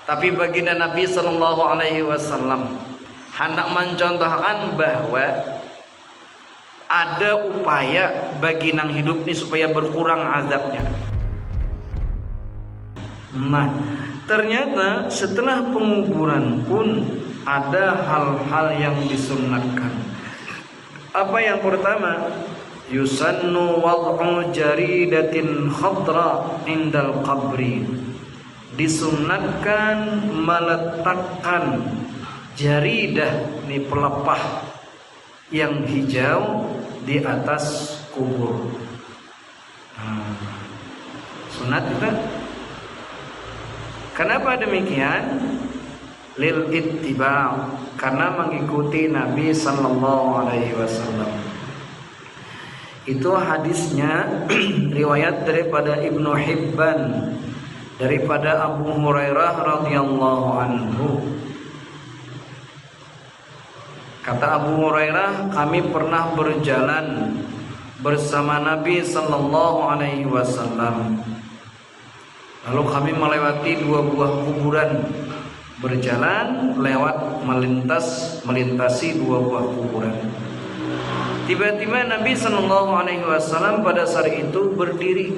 Tapi baginda Nabi sallallahu alaihi wasallam hendak mencontohkan bahwa ada upaya bagi nang hidup ini supaya berkurang azabnya. Nah, ternyata setelah penguburan pun ada hal-hal yang disunatkan. Apa yang pertama? Yusannu wad'u jaridatin khadra indal qabri. Disunatkan meletakkan jaridah, ini pelepah yang hijau di atas kubur. Sunat itu. Kenapa demikian? Lil ittiba', karena mengikuti Nabi sallallahu alaihi wasallam. Itu hadisnya riwayat daripada Ibnu Hibban daripada Abu Hurairah radhiyallahu anhu. Kata Abu Hurairah, kami pernah berjalan bersama Nabi sallallahu alaihi wasallam. Lalu kami melewati dua buah kuburan, berjalan lewat melintasi dua buah kuburan. Tiba-tiba Nabi sallallahu alaihi wasallam pada saat itu berdiri,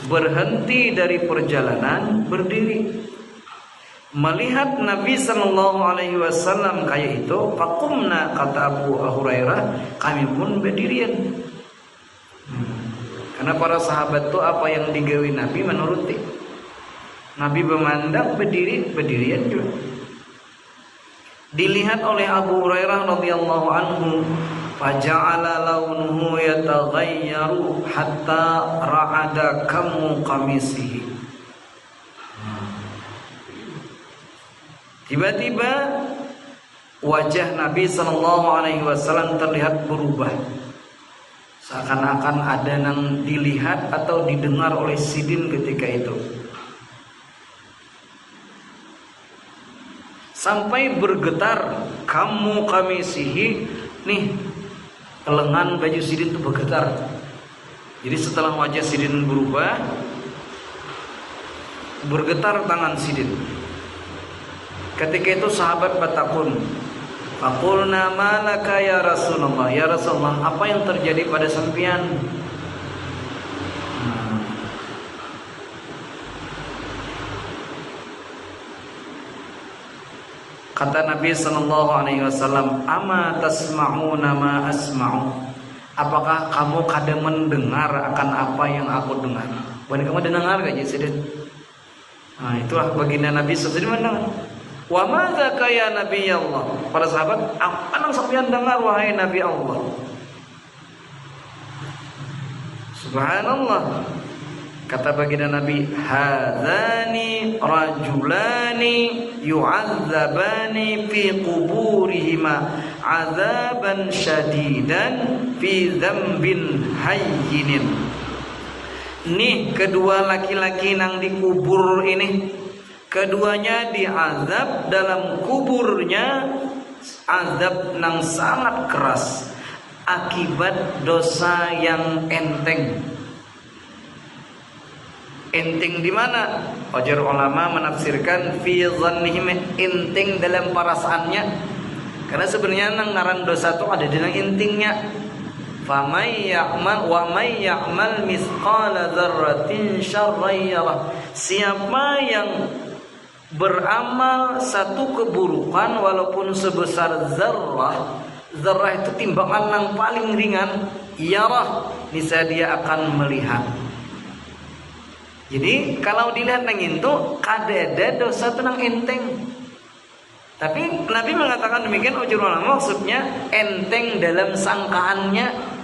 berhenti dari perjalanan, berdiri. Melihat Nabi sallallahu alaihi wasallam kayak itu, faqumna, kata Abu Hurairah, kami pun berdirian. Karena para sahabat itu apa yang digawi Nabi menuruti. Nabi memandang berdirian juga. Dilihat oleh Abu Hurairah radhiyallahu anhu, faja'ala launuhu yataghayyaru hatta ra'ada kammu qamisihi. Tiba-tiba wajah Nabi sallallahu alaihi wasallam terlihat berubah. Seakan-akan ada yang dilihat atau didengar oleh sidin ketika itu. Sampai bergetar kamu kamisihi, nih lengan baju sidin itu bergetar. Jadi setelah wajah sidin berubah, bergetar tangan sidin. Ketika itu sahabat bertakun, faqulna ma laka ya Rasulullah, ya Rasulullah, apa yang terjadi pada sampean? Kata Nabi sallallahu alaihi wasallam, "Ama tasma'una ma asma'u?" Apakah kamu kadang mendengar akan apa yang aku dengar? Bukan kamu dengar gak Sidin? Nah, itulah baginda Nabi sallallahu alaihi wasallam. Wa madza ka ya Nabi Allah? Para sahabat, apa yang sampean dengar wahai Nabi Allah? Subhanallah. Kata baginda Nabi, hadzani rajulani yu'adzabani fi quburihima 'adzaban syadidan fi dzambin hayyinin. Nih kedua laki-laki nang dikubur ini, keduanya diazab dalam kuburnya azab nang sangat keras akibat dosa yang enteng. Enteng di mana? Ujar ulama menafsirkan fi dhannihim, enteng dalam perasaannya. Karena sebenarnya nang ngaran dosa itu ada di nang intingnya. Famay ya'mal wa may ya'mal mithqala dzarratin syarran yarah. Siapa yang beramal satu keburukan walaupun sebesar zarrah, zarrah itu timbangan yang paling ringan, yarah, niscaya dia akan melihat. Jadi kalau dilihat nang itu kadada dosa itu nang enteng. Tapi Nabi mengatakan demikian, ujur ulama maksudnya enteng dalam sangkaannya.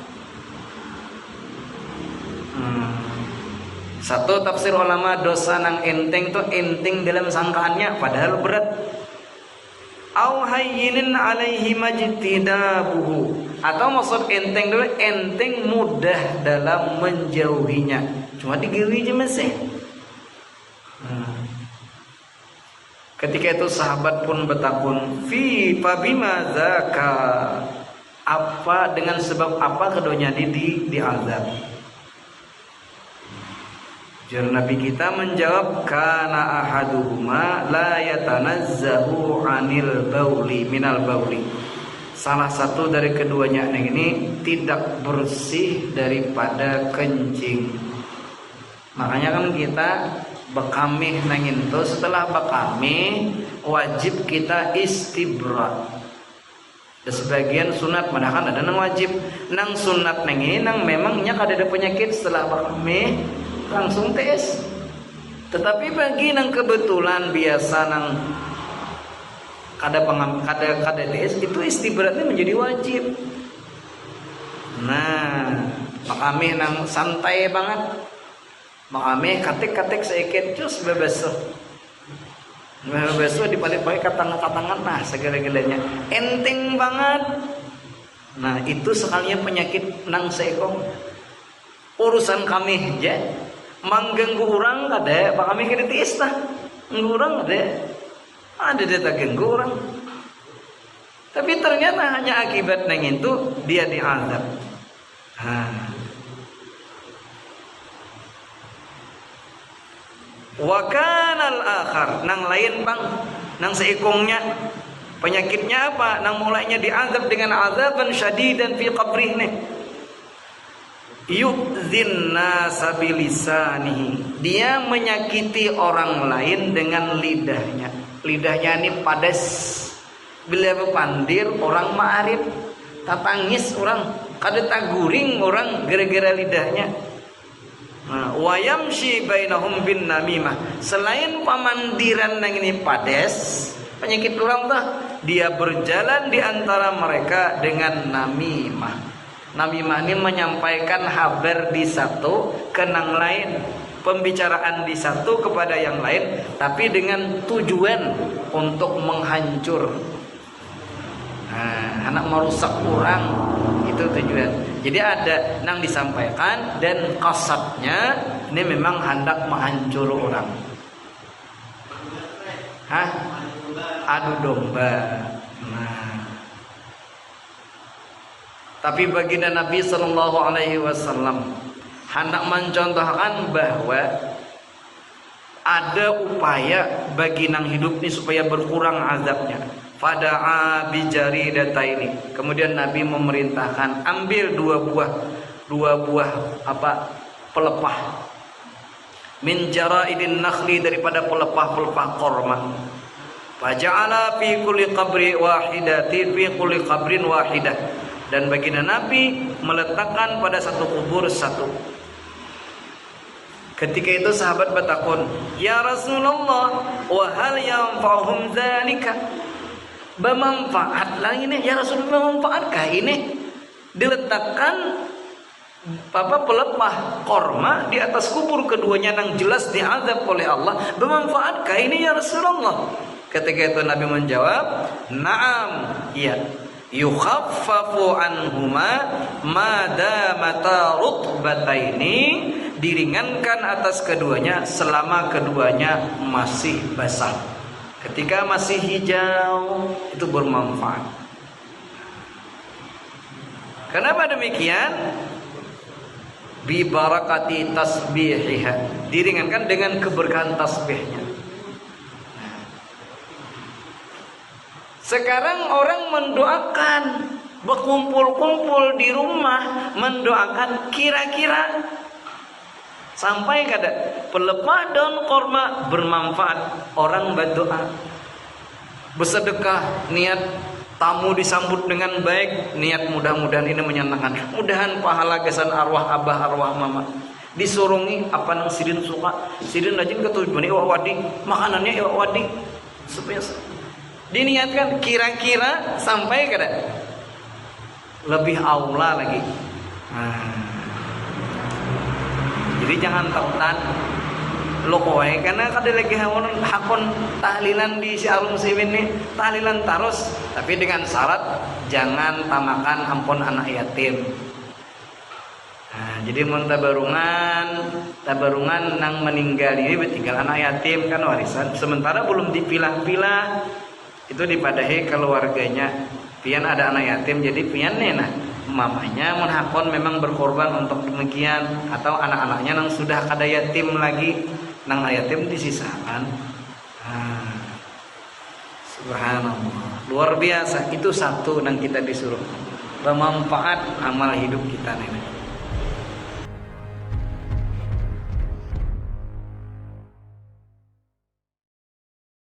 Satu tafsir ulama dosa nang enteng itu enteng dalam sangkaannya padahal berat. Au hayyinin alaihi majtidabuhu, atau maksud enteng dulu enteng mudah dalam menjauhinya, cuma digawi aja masih. Ketika itu sahabat pun bertakun, fi fabima zaka, apa dengan sebab apa keduanya diazab. Ujar Nabi kita menjawab, kana ahaduhuma la yatanazzahu anil bauli minal bauli. Salah satu dari keduanya ini tidak bersih daripada kencing. Makanya kan kita bekamih nangin tuh, setelah bekamih wajib kita istibra. Ada sebagian sunat, padahal ada nang wajib, nang sunat nangin nang memangnya kada ada penyakit setelah bekamih langsung tes. Tetapi bagi nang kebetulan biasa nang kada tes, itu istibratnya menjadi wajib. Nah, makame nang santai banget, makame katek seikit cus bebeso dipalik-palik katangan nah segala-galanya enteng banget. Nah itu sekalinya penyakit nang seekong urusan kami aja mengganggu orang kada, pak kami kada tiis tah ngurang ada dia tak ganggu orang, tapi ternyata hanya akibat nang itu dia diazab. Wa kanal akhar, nang lain bang, nang seikongnya penyakitnya apa? Nang mulainya diazab dengan azaban syadidan fi qabrih. Yu'zin nasa bilisanihi, dia menyakiti orang lain dengan lidahnya. Lidahnya ini padas, bila berpandir orang ma'arif, tatangis orang, kada taguring orang gara-gara lidahnya. Wa yamshi bainahum bin namimah, selain pamandiran nang ini padas penyakit orang tah, dia berjalan di antara mereka dengan namimah. Namimah ini menyampaikan kabar di satu ke nang lain, pembicaraan di satu kepada yang lain, tapi dengan tujuan untuk menghancur. Anak merusak orang itu tujuan. Jadi ada nang disampaikan dan kasatnya ini memang hendak menghancur orang. Adu domba. Tapi baginda Nabi Sallallahu Alaihi Wasallam hendak mencontohkan bahwa ada upaya bagi nang hidup ini supaya berkurang azabnya. Fada'a bijari data ini. Kemudian Nabi memerintahkan ambil dua buah pelepah min jaraidin nakhli, daripada pelepah korma. Faja'ala fi kulli qabri wahidati fi kulli qabrin wahidah, dan baginda Nabi meletakkan pada satu kubur satu. Ketika itu sahabat bertakun, ya Rasulullah, wa hal yanfa'uhum dzalika? Bermanfaat lah ini ya Rasulullah, bermanfaatkah ini diletakkan pelepah korma di atas kubur keduanya yang jelas diazab oleh Allah? Bermanfaatkah ini ya Rasulullah? Ketika itu Nabi menjawab, na'am, iya, yukhaffafu anhuma madamata rutbataini, diringankan atas keduanya selama keduanya masih basah. Ketika masih hijau itu bermanfaat. Kenapa demikian? Bi barakati tasbihiha, diringankan dengan keberkahan tasbihnya. Sekarang orang mendoakan, berkumpul-kumpul di rumah mendoakan, kira-kira sampai kada pelepah daun korma bermanfaat, orang berdoa, bersedekah, niat tamu disambut dengan baik, niat mudah-mudahan ini menyenangkan, mudahan pahala kesan arwah abah arwah mama, disurungi apa nang sidin suka, sidin rajin ketujuan iwa wadi, makanannya iwa wadi, supaya diniatkan, kira-kira sampai kada lebih aula lagi. Jadi jangan tautan lo kowe, karena kada lagi hakon tahlilan di si alum siwin nih, tahlilan terus, tapi dengan syarat jangan tamakan ampun anak yatim. Jadi mun tabarungan nang meninggal ini bertinggal anak yatim kan warisan, sementara belum dipilah-pilah, itu dipadahi keluarganya. Pian ada anak yatim, jadi pian nih mamanya menhakon memang berkorban untuk demikian, atau anak-anaknya yang sudah kada yatim lagi, nang yatim disisakan. Subhanallah, luar biasa. Itu satu yang kita disuruh bermanfaat amal hidup kita nih.